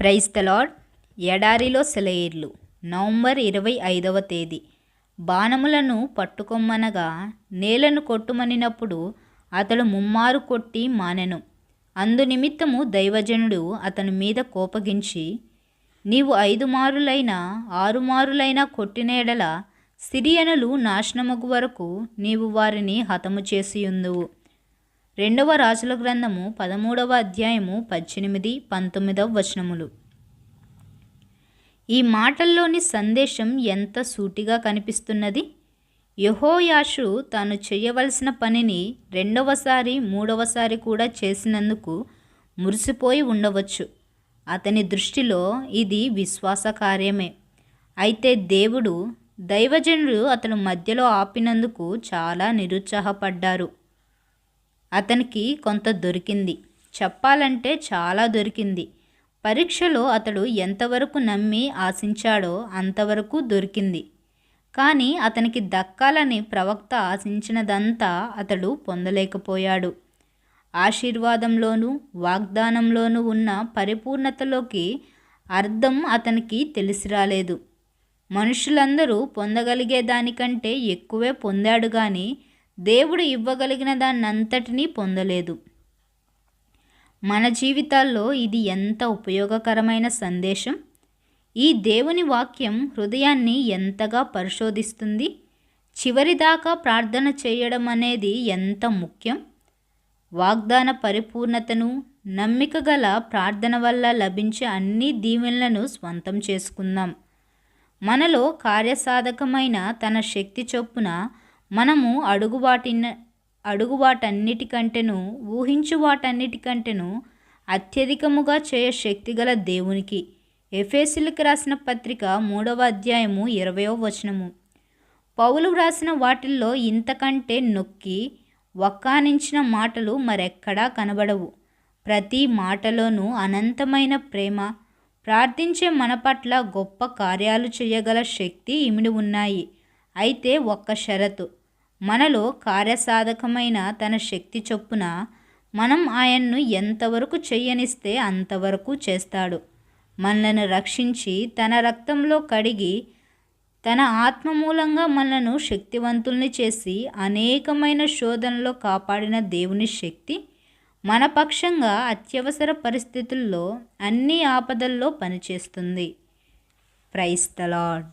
Praise the lord. ఎడారిలో సెలయేర్లు. November 25వ తేదీ. బాణములను పట్టుకొమ్మనగా నేలను కొట్టుమనినప్పుడు అతడు ముమ్మారు కొట్టి మానెను. అందునిమిత్తము దైవజనుడు అతని మీద కోపగించి, నీవు 5 మారులైనా 6 మారులైనా కొట్టిన ఎడల సిరియనులు నాశనమగు వరకు నీవు వారిని హతము చేసియుందువు. 2వ రాజుల గ్రంథము 13వ అధ్యాయము 18, 19 వచనములు. ఈ మాటల్లోని సందేశం ఎంత సూటిగా కనిపిస్తున్నది. యెహోయాషు తాను చేయవలసిన పనిని 2వసారి 3వసారి కూడా చేసినందుకు మురిసిపోయి ఉండవచ్చు. అతని దృష్టిలో ఇది విశ్వాస కార్యమే. అయితే దేవుడు, దైవజనుడు అతను మధ్యలో ఆపినందుకు చాలా నిరుత్సాహపడ్డారు. అతనికి కొంత దొరికింది, చెప్పాలంటే చాలా దొరికింది. పరీక్షలో అతడు ఎంతవరకు నమ్మి ఆశించాడో అంతవరకు దొరికింది. కానీ అతనికి దక్కాలని ప్రవక్త ఆశించినదంతా అతడు పొందలేకపోయాడు. ఆశీర్వాదంలోనూ వాగ్దానంలోనూ ఉన్న పరిపూర్ణతలోకి అర్థం అతనికి తెలిసి రాలేదు. మనుషులందరూ పొందగలిగే దానికంటే ఎక్కువే పొందాడు కానీ దేవుడు ఇవ్వగలిగిన దాన్నంతటినీ పొందలేదు. మన జీవితాల్లో ఇది ఎంత ఉపయోగకరమైన సందేశం! ఈ దేవుని వాక్యం హృదయాన్ని ఎంతగా పరిశోధిస్తుంది. చివరిదాకా ప్రార్థన చేయడం అనేది ఎంత ముఖ్యం. వాగ్దాన పరిపూర్ణతను, నమ్మిక గల ప్రార్థన వల్ల లభించే అన్ని దీవెనలను స్వంతం చేసుకుందాం. మనలో కార్యసాధకమైన తన శక్తి చొప్పున మనము అడుగు వాటన్నిటికంటేనూ ఊహించు వాటన్నిటికంటేనూ అత్యధికముగా చేయ శక్తిగల దేవునికి. ఎఫెసీయులకు రాసిన పత్రిక 3వ అధ్యాయము 20వ వచనము. పౌలు వ్రాసిన వాటిల్లో ఇంతకంటే నొక్కి వక్కానించిన మాటలు మరెక్కడా కనబడవు. ప్రతి మాటలోనూ అనంతమైన ప్రేమ, ప్రార్థించే మన పట్ల గొప్ప కార్యాలు చేయగల శక్తి ఇమిడి ఉన్నాయి. అయితే ఒక్క షరతు, మనలో కార్యసాధకమైన తన శక్తి చొప్పున మనం ఆయన్ను ఎంతవరకు చెయ్యనిస్తే అంతవరకు చేస్తాడు. మనలను రక్షించి తన రక్తంలో కడిగి తన ఆత్మ మూలంగా మనలను శక్తివంతుల్ని చేసి అనేకమైన శోధనలో కాపాడిన దేవుని శక్తి మన పక్షంగా అత్యవసర పరిస్థితుల్లో, అన్ని ఆపదల్లో పనిచేస్తుంది. Praise the lord.